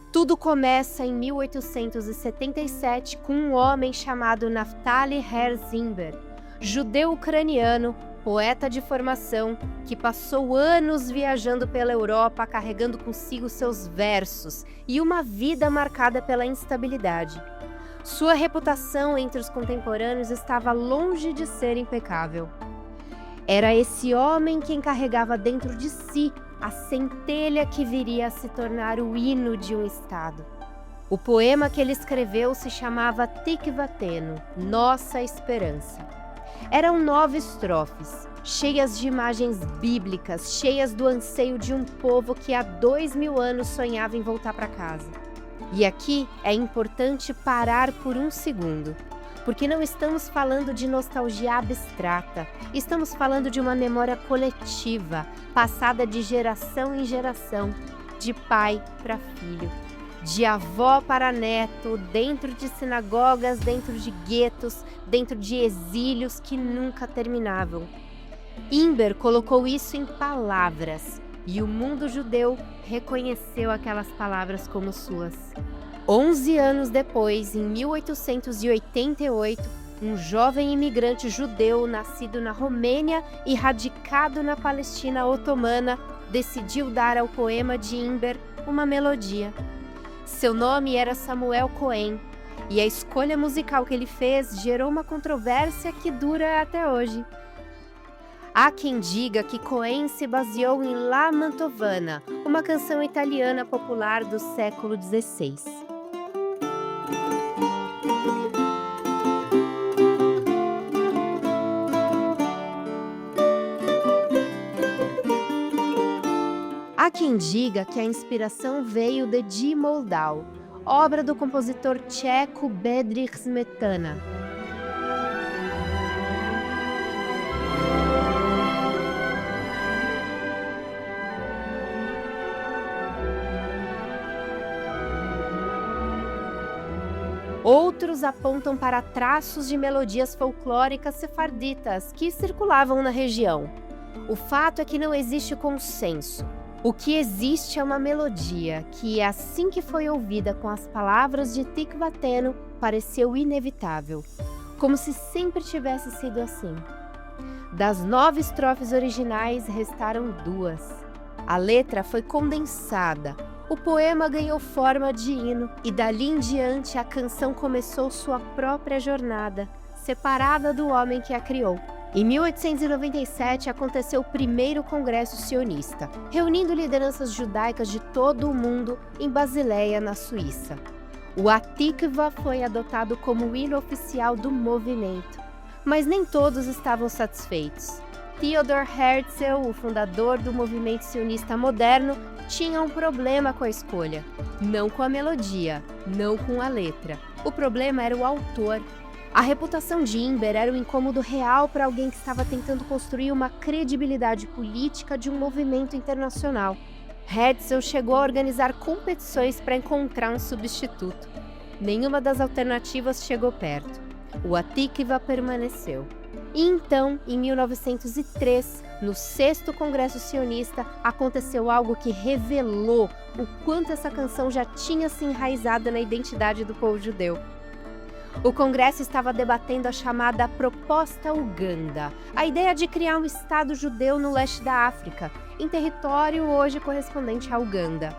Tudo começa em 1877 com um homem chamado Naftali Herz Imber, judeu ucraniano, poeta de formação, que passou anos viajando pela Europa carregando consigo seus versos e uma vida marcada pela instabilidade. Sua reputação entre os contemporâneos estava longe de ser impecável. Era esse homem quem carregava dentro de si a centelha que viria a se tornar o hino de um estado. O poema que ele escreveu se chamava Tikvatenu, Nossa Esperança. Eram 9 estrofes, cheias de imagens bíblicas, cheias do anseio de um povo que há 2000 anos sonhava em voltar para casa. E aqui é importante parar por um segundo, porque não estamos falando de nostalgia abstrata, estamos falando de uma memória coletiva, passada de geração em geração, de pai para filho, de avó para neto, dentro de sinagogas, dentro de guetos, dentro de exílios que nunca terminavam. Imber colocou isso em palavras e o mundo judeu reconheceu aquelas palavras como suas. 11 anos depois, em 1888, um jovem imigrante judeu nascido na Romênia e radicado na Palestina otomana decidiu dar ao poema de Imber uma melodia. Seu nome era Samuel Cohen, e a escolha musical que ele fez gerou uma controvérsia que dura até hoje. Há quem diga que Cohen se baseou em La Mantovana, uma canção italiana popular do século XVI. Há quem diga que a inspiração veio de Die Moldau, obra do compositor tcheco Bedřich Smetana. Outros apontam para traços de melodias folclóricas sefarditas que circulavam na região. O fato é que não existe consenso. O que existe é uma melodia que, assim que foi ouvida com as palavras de Tikvateno, pareceu inevitável, como se sempre tivesse sido assim. Das 9 estrofes originais, restaram 2. A letra foi condensada. O poema ganhou forma de hino e dali em diante a canção começou sua própria jornada, separada do homem que a criou. Em 1897 aconteceu o primeiro congresso sionista, reunindo lideranças judaicas de todo o mundo em Basileia, na Suíça. O Hatikva foi adotado como o hino oficial do movimento, mas nem todos estavam satisfeitos. Theodor Herzl, o fundador do movimento sionista moderno, tinha um problema com a escolha. Não com a melodia, não com a letra. O problema era o autor. A reputação de Imber era um incômodo real para alguém que estava tentando construir uma credibilidade política de um movimento internacional. Herzl chegou a organizar competições para encontrar um substituto. Nenhuma das alternativas chegou perto. O Hatikva permaneceu. E então, em 1903, no 6º Congresso Sionista, aconteceu algo que revelou o quanto essa canção já tinha se enraizado na identidade do povo judeu. O Congresso estava debatendo a chamada Proposta Uganda, a ideia de criar um Estado judeu no leste da África, em território hoje correspondente à Uganda.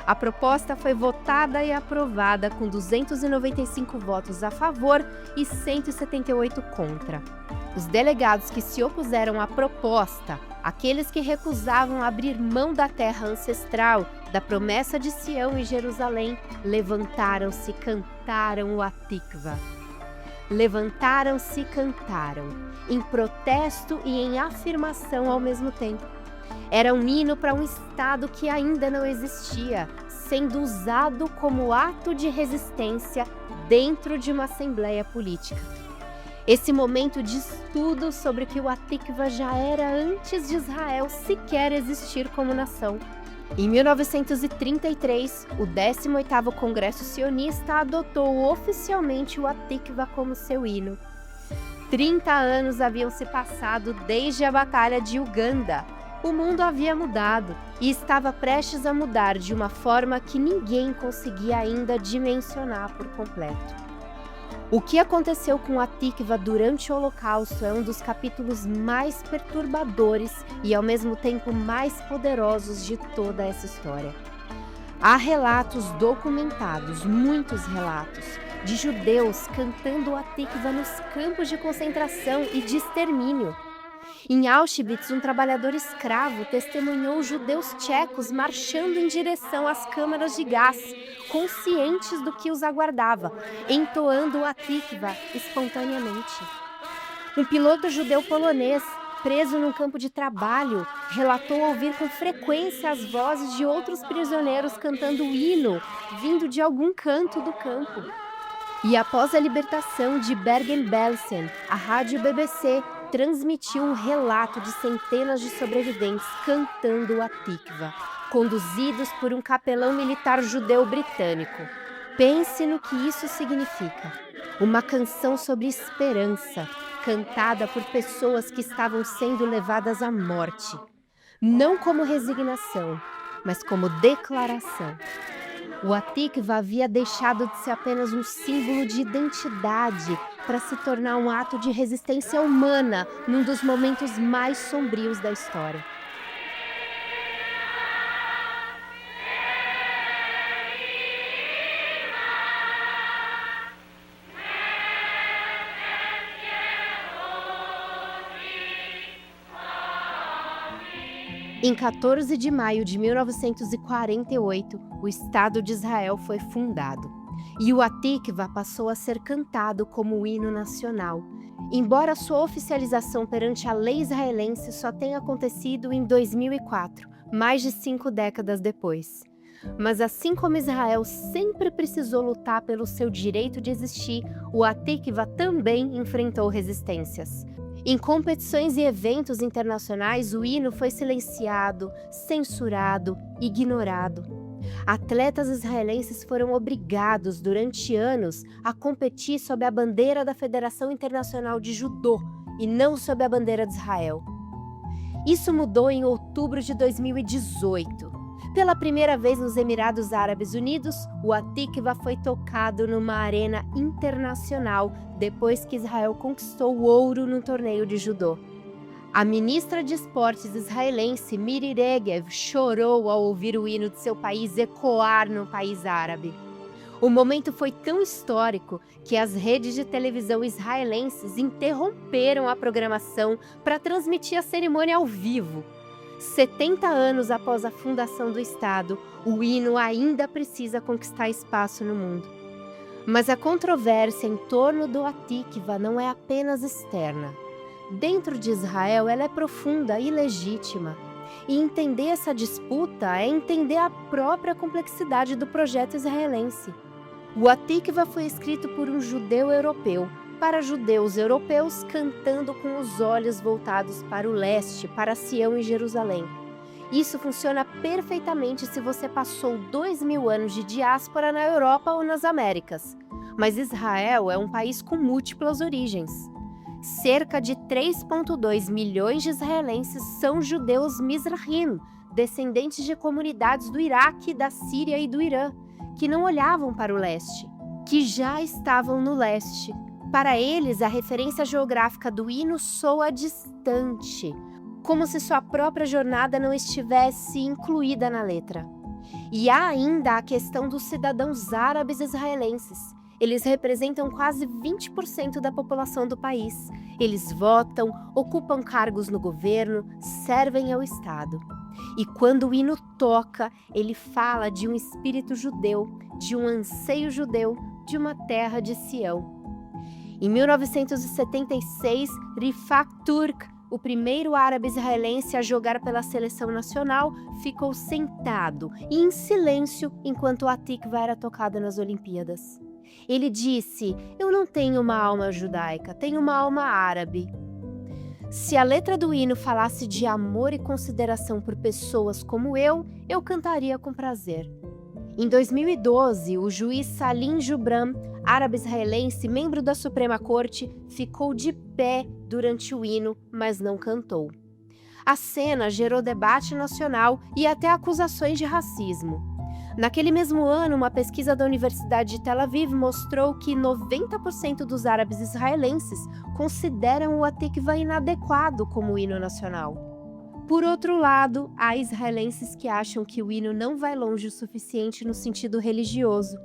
A proposta foi votada e aprovada com 295 votos a favor e 178 contra. Os delegados que se opuseram à proposta, aqueles que recusavam abrir mão da terra ancestral, da promessa de Sião e Jerusalém, levantaram-se e cantaram o Hatikva. Levantaram-se e cantaram, em protesto e em afirmação ao mesmo tempo. Era um hino para um Estado que ainda não existia, sendo usado como ato de resistência dentro de uma assembleia política. Esse momento diz tudo sobre o que o Hatikva já era antes de Israel sequer existir como nação. Em 1933, o 18º Congresso Sionista adotou oficialmente o Hatikva como seu hino. 30 anos haviam se passado desde a Batalha de Uganda. O mundo havia mudado e estava prestes a mudar de uma forma que ninguém conseguia ainda dimensionar por completo. O que aconteceu com o Hatikva durante o Holocausto é um dos capítulos mais perturbadores e, ao mesmo tempo, mais poderosos de toda essa história. Há relatos documentados, muitos relatos, de judeus cantando o Hatikva nos campos de concentração e de extermínio. Em Auschwitz, um trabalhador escravo testemunhou judeus tchecos marchando em direção às câmaras de gás, conscientes do que os aguardava, entoando o Hatikva espontaneamente. Um piloto judeu polonês, preso num campo de trabalho, relatou ouvir com frequência as vozes de outros prisioneiros cantando o hino, vindo de algum canto do campo. E após a libertação de Bergen-Belsen, a rádio BBC transmitiu um relato de centenas de sobreviventes cantando o Hatikva, conduzidos por um capelão militar judeu britânico. Pense no que isso significa. Uma canção sobre esperança, cantada por pessoas que estavam sendo levadas à morte. Não como resignação, mas como declaração. O Hatikva havia deixado de ser apenas um símbolo de identidade para se tornar um ato de resistência humana num dos momentos mais sombrios da história. Em 14 de maio de 1948, o Estado de Israel foi fundado, e o Hatikva passou a ser cantado como o hino nacional, embora sua oficialização perante a lei israelense só tenha acontecido em 2004, mais de 5 décadas depois. Mas assim como Israel sempre precisou lutar pelo seu direito de existir, o Hatikvah também enfrentou resistências. Em competições e eventos internacionais, o hino foi silenciado, censurado, ignorado. Atletas israelenses foram obrigados, durante anos, a competir sob a bandeira da Federação Internacional de Judô e não sob a bandeira de Israel. Isso mudou em outubro de 2018. Pela primeira vez nos Emirados Árabes Unidos, o Hatikvah foi tocado numa arena internacional depois que Israel conquistou o ouro no torneio de judô. A ministra de Esportes israelense, Miri Regev, chorou ao ouvir o hino de seu país ecoar no país árabe. O momento foi tão histórico que as redes de televisão israelenses interromperam a programação para transmitir a cerimônia ao vivo. 70 anos após a fundação do Estado, o hino ainda precisa conquistar espaço no mundo. Mas a controvérsia em torno do Hatikvah não é apenas externa. Dentro de Israel, ela é profunda e legítima. E entender essa disputa é entender a própria complexidade do projeto israelense. O Hatikvah foi escrito por um judeu europeu, para judeus europeus cantando com os olhos voltados para o leste, para Sião e Jerusalém. Isso funciona perfeitamente se você passou 2000 anos de diáspora na Europa ou nas Américas. Mas Israel é um país com múltiplas origens. Cerca de 3,2 milhões de israelenses são judeus Mizrahim, descendentes de comunidades do Iraque, da Síria e do Irã, que não olhavam para o leste, que já estavam no leste. Para eles, a referência geográfica do hino soa distante, como se sua própria jornada não estivesse incluída na letra. E há ainda a questão dos cidadãos árabes israelenses. Eles representam quase 20% da população do país. Eles votam, ocupam cargos no governo, servem ao Estado. E quando o hino toca, ele fala de um espírito judeu, de um anseio judeu, de uma terra de Sião. Em 1976, Rifat Turk, o primeiro árabe israelense a jogar pela seleção nacional, ficou sentado e em silêncio enquanto o Hatikvah era tocado nas Olimpíadas. Ele disse: "Eu não tenho uma alma judaica, tenho uma alma árabe." Se a letra do hino falasse de amor e consideração por pessoas como eu cantaria com prazer. Em 2012, o juiz Salim Jubran, árabe-israelense, membro da Suprema Corte, ficou de pé durante o hino, mas não cantou. A cena gerou debate nacional e até acusações de racismo. Naquele mesmo ano, uma pesquisa da Universidade de Tel Aviv mostrou que 90% dos árabes israelenses consideram o Hatikvah inadequado como hino nacional. Por outro lado, há israelenses que acham que o hino não vai longe o suficiente no sentido religioso.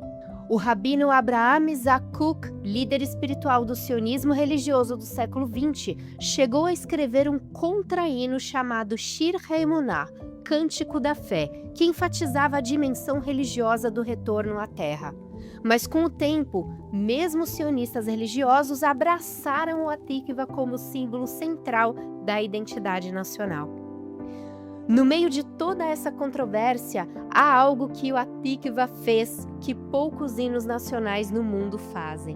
O rabino Abraham Isaac Kook, líder espiritual do sionismo religioso do século XX, chegou a escrever um contra-hino chamado Shir HaEmunah, Cântico da Fé, que enfatizava a dimensão religiosa do retorno à terra. Mas com o tempo, mesmo sionistas religiosos abraçaram o Hatikvah como símbolo central da identidade nacional. No meio de toda essa controvérsia, há algo que o Hatikvah fez que poucos hinos nacionais no mundo fazem.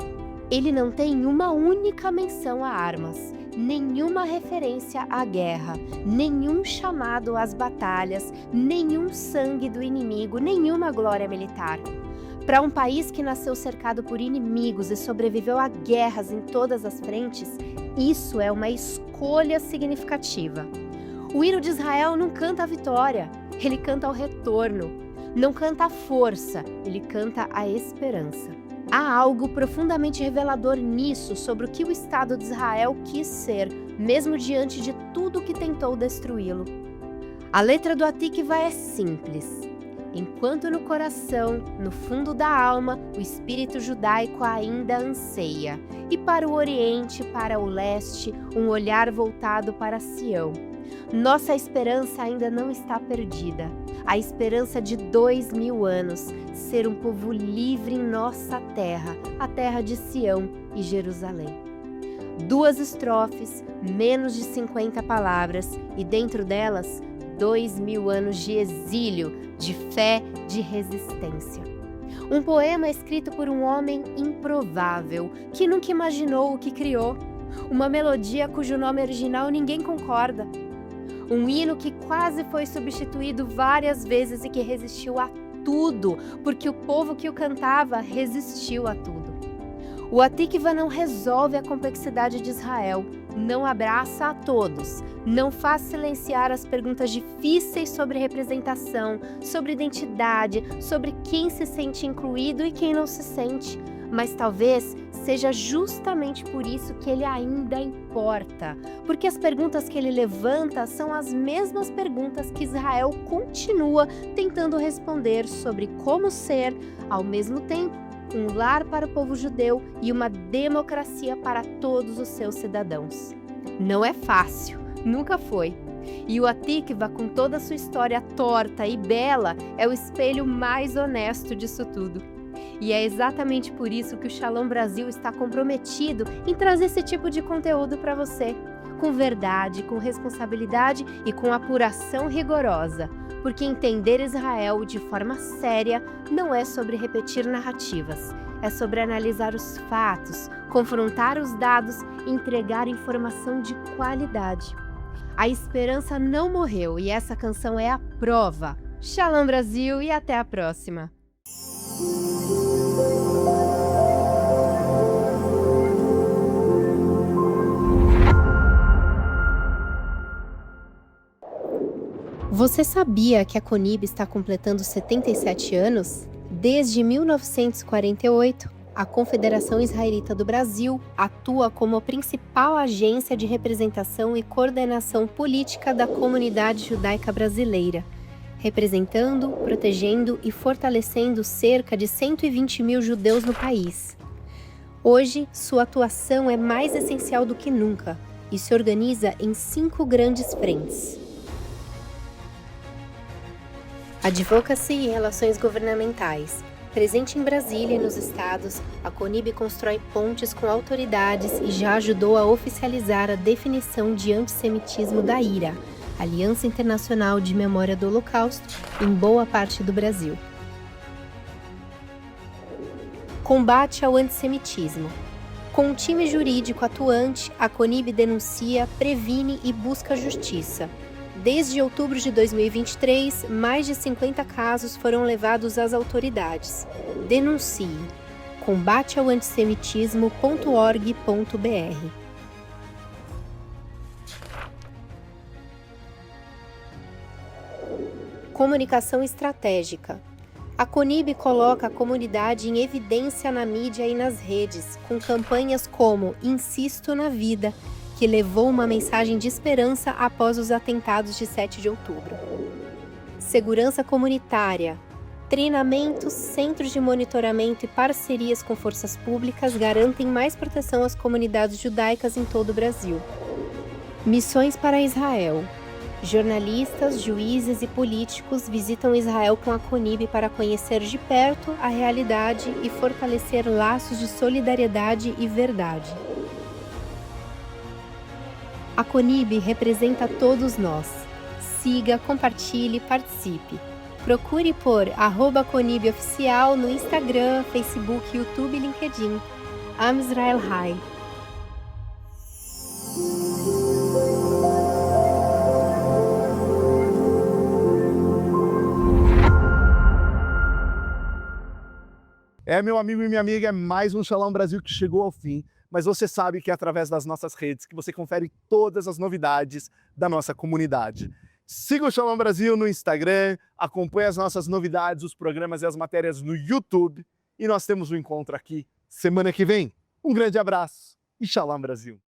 Ele não tem uma única menção a armas, nenhuma referência à guerra, nenhum chamado às batalhas, nenhum sangue do inimigo, nenhuma glória militar. Para um país que nasceu cercado por inimigos e sobreviveu a guerras em todas as frentes, isso é uma escolha significativa. O hino de Israel não canta a vitória, ele canta o retorno. Não canta a força, ele canta a esperança. Há algo profundamente revelador nisso sobre o que o Estado de Israel quis ser, mesmo diante de tudo que tentou destruí-lo. A letra do Hatikvah é simples. Enquanto no coração, no fundo da alma, o espírito judaico ainda anseia. E para o Oriente, para o Leste, um olhar voltado para Sião. Nossa esperança ainda não está perdida. A esperança de 2000 anos, ser um povo livre em nossa terra, a terra de Sião e Jerusalém. 2 estrofes, menos de 50 palavras, e dentro delas, 2000 anos de exílio, de fé, de resistência. Um poema escrito por um homem improvável, que nunca imaginou o que criou. Uma melodia cujo nome original ninguém concorda. Um hino que quase foi substituído várias vezes e que resistiu a tudo, porque o povo que o cantava resistiu a tudo. O Hatikvah não resolve a complexidade de Israel, não abraça a todos, não faz silenciar as perguntas difíceis sobre representação, sobre identidade, sobre quem se sente incluído e quem não se sente. Mas talvez seja justamente por isso que ele ainda importa, porque as perguntas que ele levanta são as mesmas perguntas que Israel continua tentando responder sobre como ser, ao mesmo tempo, um lar para o povo judeu e uma democracia para todos os seus cidadãos. Não é fácil, nunca foi. E o Hatikvah, com toda a sua história torta e bela, é o espelho mais honesto disso tudo. E é exatamente por isso que o Shalom Brasil está comprometido em trazer esse tipo de conteúdo para você, com verdade, com responsabilidade e com apuração rigorosa. Porque entender Israel de forma séria não é sobre repetir narrativas, é sobre analisar os fatos, confrontar os dados e entregar informação de qualidade. A esperança não morreu e essa canção é a prova. Shalom Brasil e até a próxima! Você sabia que a CONIB está completando 77 anos? Desde 1948, a Confederação Israelita do Brasil atua como a principal agência de representação e coordenação política da comunidade judaica brasileira, representando, protegendo e fortalecendo cerca de 120 mil judeus no país. Hoje, sua atuação é mais essencial do que nunca e se organiza em 5 grandes frentes. Advocacy e relações governamentais. Presente em Brasília e nos estados, a CONIB constrói pontes com autoridades e já ajudou a oficializar a definição de antissemitismo da IRA, Aliança Internacional de Memória do Holocausto, em boa parte do Brasil. Combate ao antissemitismo. Com um time jurídico atuante, a CONIB denuncia, previne e busca justiça. Desde outubro de 2023, mais de 50 casos foram levados às autoridades. Denuncie. combateaoantissemitismo.org.br. Comunicação estratégica. A CONIB coloca a comunidade em evidência na mídia e nas redes, com campanhas como Insisto na Vida, que levou uma mensagem de esperança após os atentados de 7 de outubro. Segurança comunitária. Treinamentos, centros de monitoramento e parcerias com forças públicas garantem mais proteção às comunidades judaicas em todo o Brasil. Missões para Israel. Jornalistas, juízes e políticos visitam Israel com a CONIB para conhecer de perto a realidade e fortalecer laços de solidariedade e verdade. A CONIB representa todos nós. Siga, compartilhe, participe. Procure por @CONIBOficial no Instagram, Facebook, YouTube e LinkedIn. Am Israel High. Meu amigo e minha amiga, é mais um Shalom Brasil que chegou ao fim. Mas você sabe que é através das nossas redes que você confere todas as novidades da nossa comunidade. Siga o Shalom Brasil no Instagram, acompanhe as nossas novidades, os programas e as matérias no YouTube. E nós temos um encontro aqui semana que vem. Um grande abraço e Shalom Brasil!